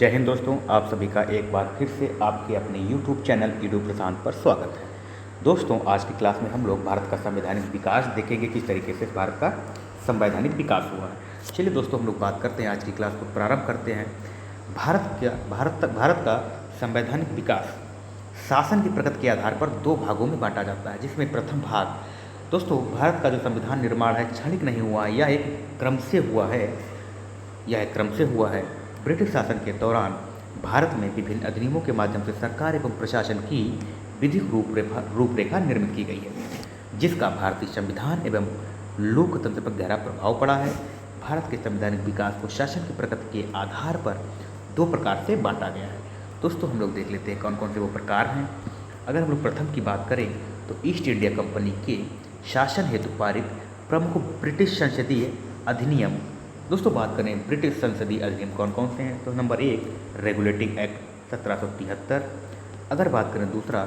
जय हिंद दोस्तों, आप सभी का एक बार फिर से आपके अपने YouTube चैनल ईडू प्रशांत पर स्वागत है। दोस्तों, आज की क्लास में हम लोग भारत का संवैधानिक विकास देखेंगे, किस तरीके से भारत का संवैधानिक विकास हुआ है। चलिए दोस्तों, हम लोग बात करते हैं, आज की क्लास को प्रारंभ करते हैं। भारत का संवैधानिक विकास शासन की प्रगति के आधार पर दो भागों में बांटा जाता है, जिसमें प्रथम भाग दोस्तों, भारत का जो संविधान निर्माण है क्षणिक नहीं हुआ, यह एक क्रम से हुआ है। ब्रिटिश शासन के दौरान भारत में विभिन्न अधिनियमों के माध्यम से सरकार एवं प्रशासन की विधिक रूपरेखा निर्मित की गई है, जिसका भारतीय संविधान एवं लोकतंत्र पर गहरा प्रभाव पड़ा है। भारत के संवैधानिक विकास को शासन की प्रगति के आधार पर दो प्रकार से बांटा गया है। दोस्तों, हम लोग देख लेते हैं कौन कौन से वो प्रकार हैं। अगर हम लोग प्रथम की बात करें तो ईस्ट इंडिया कंपनी के शासन हेतु पारित प्रमुख ब्रिटिश संसदीय अधिनियम। दोस्तों, बात करें ब्रिटिश संसदीय अधिनियम कौन कौन से हैं, तो नंबर 1 रेगुलेटिंग एक्ट 1773। अगर बात करें दूसरा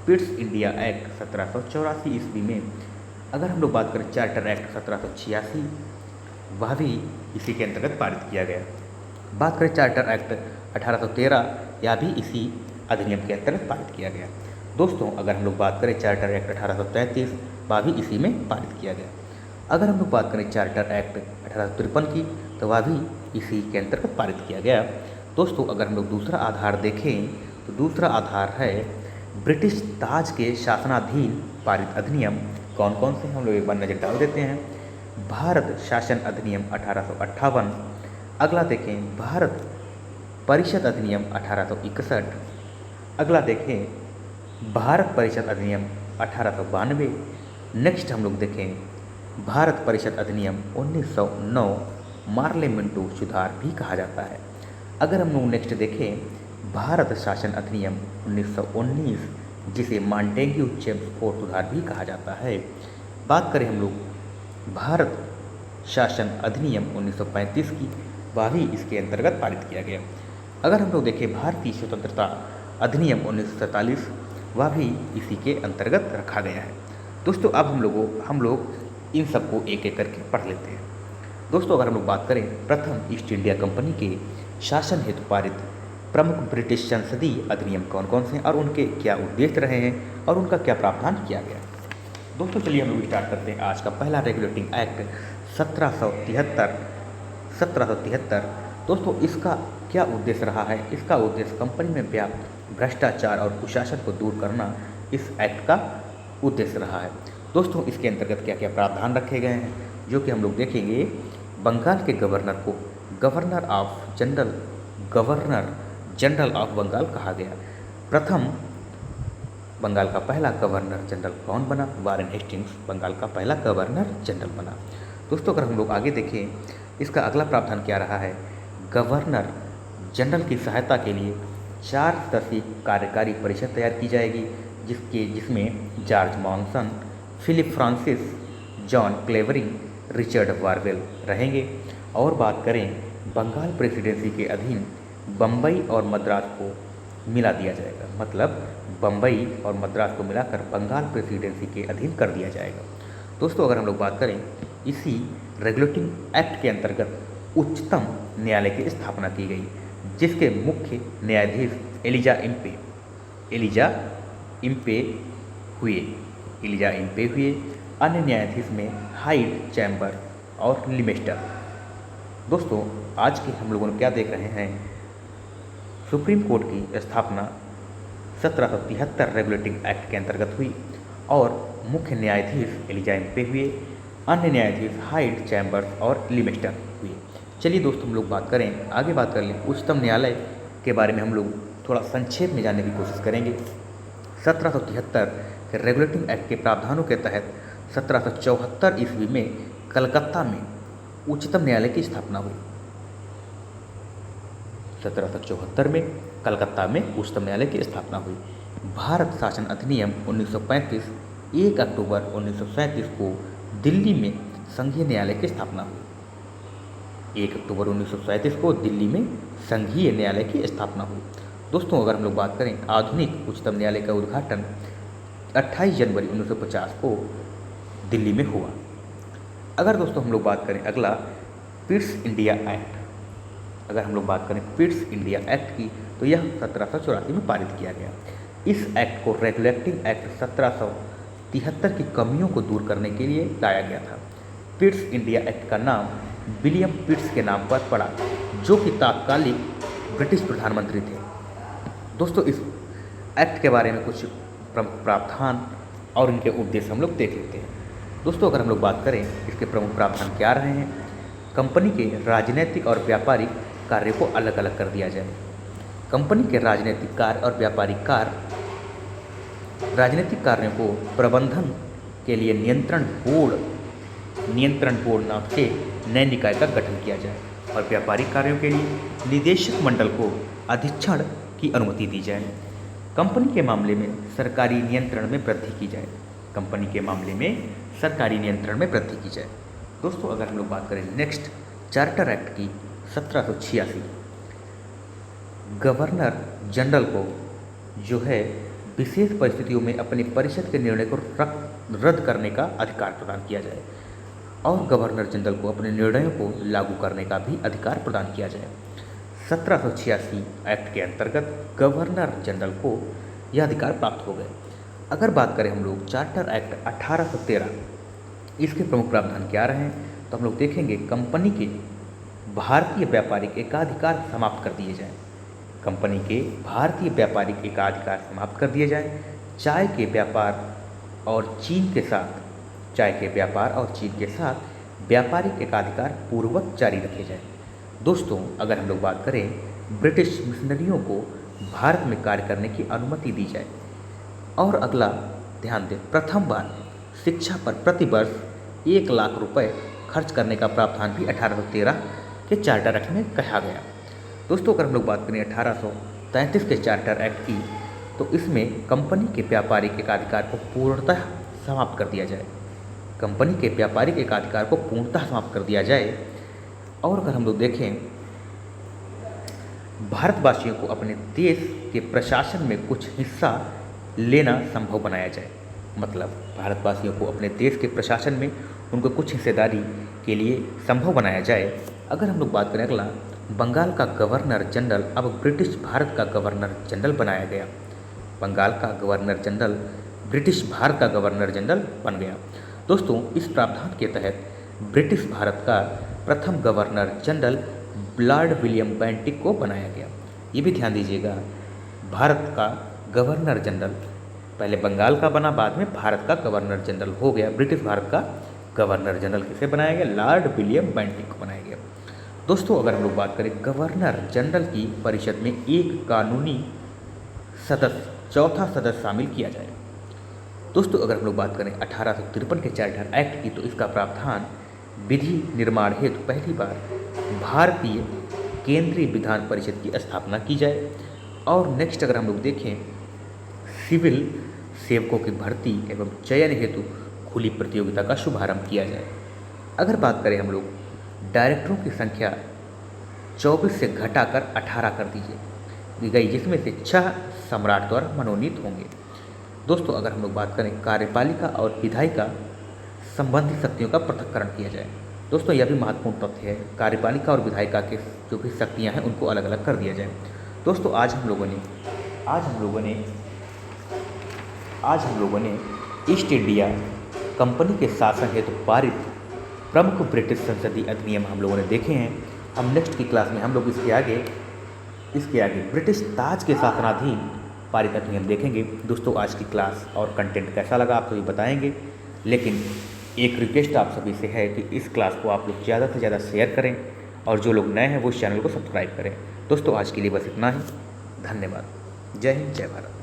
पिट्स इंडिया एक्ट 1784 ईस्वी में। अगर हम लोग बात करें चार्टर एक्ट 1786, वह भी इसी के अंतर्गत पारित किया गया। बात करें चार्टर एक्ट 1813, यह भी इसी अधिनियम के अंतर्गत पारित किया गया। दोस्तों, अगर हम लोग बात करें चार्टर एक्ट 1833, वह भी इसी में पारित किया गया। अगर हम लोग बात करें चार्टर एक्ट 1853 की, तो वह भी इसी के अंतर्गत पारित किया गया। दोस्तों, अगर हम लोग दूसरा आधार देखें तो दूसरा आधार है ब्रिटिश ताज के शासनाधीन पारित अधिनियम। कौन कौन से हम लोग एक बार नज़र डाल देते हैं। भारत शासन अधिनियम 1858। अगला देखें भारत परिषद अधिनियम 1861। अगला देखें भारत परिषद अधिनियम 1892। नेक्स्ट हम लोग देखें भारत परिषद अधिनियम 1909, मार्ले मिंटो सुधार भी कहा जाता है। अगर हम लोग नेक्स्ट देखें भारत शासन अधिनियम 1919, जिसे मांटेग्यू चेम्सफोर्ड सुधार भी कहा जाता है। बात करें हम लोग भारत शासन अधिनियम 1935 की, वह भी इसके अंतर्गत पारित किया गया। अगर हम लोग देखें भारतीय स्वतंत्रता अधिनियम 1947, वह भी इसी के अंतर्गत रखा गया है। दोस्तों, अब हम लोग इन सबको एक एक करके पढ़ लेते हैं। दोस्तों, अगर हम लोग बात करें प्रथम ईस्ट इंडिया कंपनी के शासन हेतु पारित प्रमुख ब्रिटिश संसदीय अधिनियम कौन कौन से हैं और उनके क्या उद्देश्य रहे हैं और उनका क्या प्रावधान किया गया। दोस्तों, चलिए हम लोग स्टार्ट करते हैं। आज का पहला रेगुलेटिंग एक्ट 1773। दोस्तों, इसका क्या उद्देश्य रहा है। इसका उद्देश्य कंपनी में व्याप्त भ्रष्टाचार और कुशासन को दूर करना इस एक्ट का उद्देश्य रहा है। दोस्तों, इसके अंतर्गत क्या क्या प्रावधान रखे गए हैं, जो कि हम लोग देखेंगे। बंगाल के गवर्नर को गवर्नर जनरल ऑफ बंगाल कहा गया। प्रथम बंगाल का पहला गवर्नर जनरल कौन बना, वारेन हेस्टिंग्स बंगाल का पहला गवर्नर जनरल बना। दोस्तों, अगर हम लोग आगे देखें, इसका अगला प्रावधान क्या रहा है। गवर्नर जनरल की सहायता के लिए 4 सदस्यीय कार्यकारी परिषद तैयार की जाएगी, जिसमें George Monson, Philip Francis, John Clavering, Richard Barwell रहेंगे। और बात करें बंगाल प्रेसिडेंसी के अधीन बम्बई और मद्रास को मिला दिया जाएगा, मतलब बम्बई और मद्रास को मिलाकर बंगाल प्रेसिडेंसी के अधीन कर दिया जाएगा। दोस्तों, अगर हम लोग बात करें, इसी रेगुलेटिंग एक्ट के अंतर्गत उच्चतम न्यायालय की स्थापना की गई, जिसके मुख्य न्यायाधीश एलिजा इम्पे हुए। अन्य न्यायाधीश में हाइड, चैम्बर और लिमेस्टर। दोस्तों, आज के हम लोगों ने क्या देख रहे हैं, सुप्रीम कोर्ट की स्थापना 1773 रेगुलेटिंग एक्ट के अंतर्गत हुई और मुख्य न्यायाधीश एलिजा इम्पे हुए। अन्य न्यायाधीश हाइड, चैम्बर्स और लिमेस्टर हुए। चलिए दोस्तों, हम लोग आगे बात कर लें। उच्चतम न्यायालय के बारे में हम लोग थोड़ा संक्षेप में जानने की कोशिश करेंगे। 1773 के रेगुलेटिंग एक्ट के प्रावधानों के तहत 1774 ईस्वी में कलकत्ता में उच्चतम न्यायालय की स्थापना हुई। 1774 में कलकत्ता में उच्चतम न्यायालय की स्थापना हुई। भारत शासन अधिनियम 1935, 1 अक्टूबर 1937 को दिल्ली में संघीय न्यायालय की स्थापना हुई। 1 अक्टूबर 1937 को दिल्ली में संघीय न्यायालय की स्थापना हुई। दोस्तों, अगर हम लोग बात करें, आधुनिक उच्चतम न्यायालय का उद्घाटन 28 जनवरी 1950 को दिल्ली में हुआ। अगर दोस्तों हम लोग बात करें अगला पिट्स इंडिया एक्ट अगर हम लोग बात करें पिट्स इंडिया एक्ट की, तो यह 1784 में पारित किया गया। इस एक्ट को रेगुलेटिंग एक्ट 1773 की कमियों को दूर करने के लिए लाया गया था। पिट्स इंडिया एक्ट का नाम विलियम पिट्स के नाम पर पड़ा, जो कि तत्कालीन ब्रिटिश प्रधानमंत्री थे। दोस्तों, इस एक्ट के बारे में कुछ प्रमुख प्रावधान और इनके उद्देश्य हम लोग देख लेते हैं। दोस्तों, अगर हम लोग बात करें इसके प्रमुख प्रावधान क्या रहे हैं, कंपनी के राजनीतिक और व्यापारिक कार्य को अलग अलग कर दिया जाए। कंपनी के राजनीतिक कार्य और व्यापारिक कार्य, राजनीतिक कार्यों को प्रबंधन के लिए नियंत्रण बोर्ड नाम के नए निकाय का गठन किया जाए और व्यापारिक कार्यों के लिए निदेशक मंडल को अधीक्षण की अनुमति दी जाए। कंपनी के मामले में सरकारी नियंत्रण में वृद्धि की जाए। कंपनी के मामले में सरकारी नियंत्रण में वृद्धि की जाए। दोस्तों, अगर हम लोग बात करें नेक्स्ट चार्टर एक्ट की 1786, गवर्नर जनरल को जो है विशेष परिस्थितियों में अपने परिषद के निर्णय को रद्द करने का अधिकार प्रदान किया जाए और गवर्नर जनरल को अपने निर्णयों को लागू करने का भी अधिकार प्रदान किया जाए। 1786 एक्ट के अंतर्गत गवर्नर जनरल को यह अधिकार प्राप्त हो गए। अगर बात करें हम लोग चार्टर एक्ट 1813, इसके प्रमुख प्रावधान क्या रहे हैं, तो हम लोग देखेंगे कंपनी के भारतीय व्यापारिक एकाधिकार समाप्त कर दिए जाएं। कंपनी के भारतीय व्यापारिक एकाधिकार समाप्त कर दिए जाएं। चाय के व्यापार और चीन के साथ व्यापारिक एकाधिकार पूर्ववत जारी रखे जाएं। दोस्तों, अगर हम लोग बात करें ब्रिटिश मिशनरियों को भारत में कार्य करने की अनुमति दी जाए। और अगला ध्यान दें, प्रथम बार शिक्षा पर प्रति वर्ष 1 लाख रुपए खर्च करने का प्रावधान भी 1813 के चार्टर एक्ट में कहा गया। दोस्तों, अगर हम लोग बात करें 1833 के चार्टर एक्ट की, तो इसमें कंपनी के व्यापारिक एकाधिकार को पूर्णतः समाप्त कर दिया जाए। कंपनी के व्यापारिक एकाधिकार को पूर्णतः समाप्त कर दिया जाए। और अगर हम लोग देखें, भारतवासियों को अपने देश के प्रशासन में कुछ हिस्सा लेना संभव बनाया जाए। मतलब भारतवासियों को अपने देश के प्रशासन में उनको कुछ हिस्सेदारी के लिए संभव बनाया जाए। अगर हम लोग बात करें अगला, बंगाल का गवर्नर जनरल अब ब्रिटिश भारत का गवर्नर जनरल बनाया गया। बंगाल का गवर्नर जनरल ब्रिटिश भारत का गवर्नर जनरल बन गया। दोस्तों, इस प्रावधान के तहत ब्रिटिश भारत का प्रथम governor general Lord William Bentinck को बनाया गया। ये भी ध्यान दीजिएगा, भारत का गवर्नर जनरल पहले बंगाल का बना, बाद में भारत का गवर्नर जनरल हो गया। ब्रिटिश भारत का गवर्नर जनरल किसे बनाया गया? लॉर्ड विलियम बेंटिक को बनाया गया। दोस्तों, अगर हम लोग बात करें गवर्नर जनरल की परिषद में एक कानूनी सदस्य, चौथा सदस्य शामिल किया जाए। दोस्तों, अगर हम लोग बात करें 1853 के चार्टर एक्ट की, तो इसका प्रावधान विधि निर्माण हेतु पहली बार भारतीय केंद्रीय विधान परिषद की स्थापना की जाए। और नेक्स्ट अगर हम लोग देखें, सिविल सेवकों की भर्ती एवं चयन हेतु खुली प्रतियोगिता का शुभारंभ किया जाए। अगर बात करें हम लोग, डायरेक्टरों की संख्या 24 से घटाकर 18 कर दी गई, जिसमें से 6 सम्राट द्वारा मनोनीत होंगे। दोस्तों, अगर हम लोग बात करें कार्यपालिका और विधायिका संबंधी शक्तियों का पृथक्करण किया जाए। दोस्तों, यह भी महत्वपूर्ण तथ्य है, कार्यपालिका और विधायिका के जो भी शक्तियाँ हैं उनको अलग अलग कर दिया जाए। दोस्तों, आज हम लोगों ने ईस्ट इंडिया कंपनी के शासन हेतु पारित प्रमुख ब्रिटिश संसदीय अधिनियम हम लोगों ने देखे हैं। हम नेक्स्ट की क्लास में हम लोग इसके आगे ब्रिटिश ताज के शासनाधीन पारित अधिनियम देखेंगे। दोस्तों, आज की क्लास और कंटेंट कैसा लगा आप सभी बताएंगे, लेकिन एक रिक्वेस्ट आप सभी से है कि इस क्लास को आप लोग ज़्यादा से ज़्यादा शेयर करें और जो लोग नए हैं वो इस चैनल को सब्सक्राइब करें। दोस्तों, आज के लिए बस इतना ही। धन्यवाद। जय हिंद, जय भारत।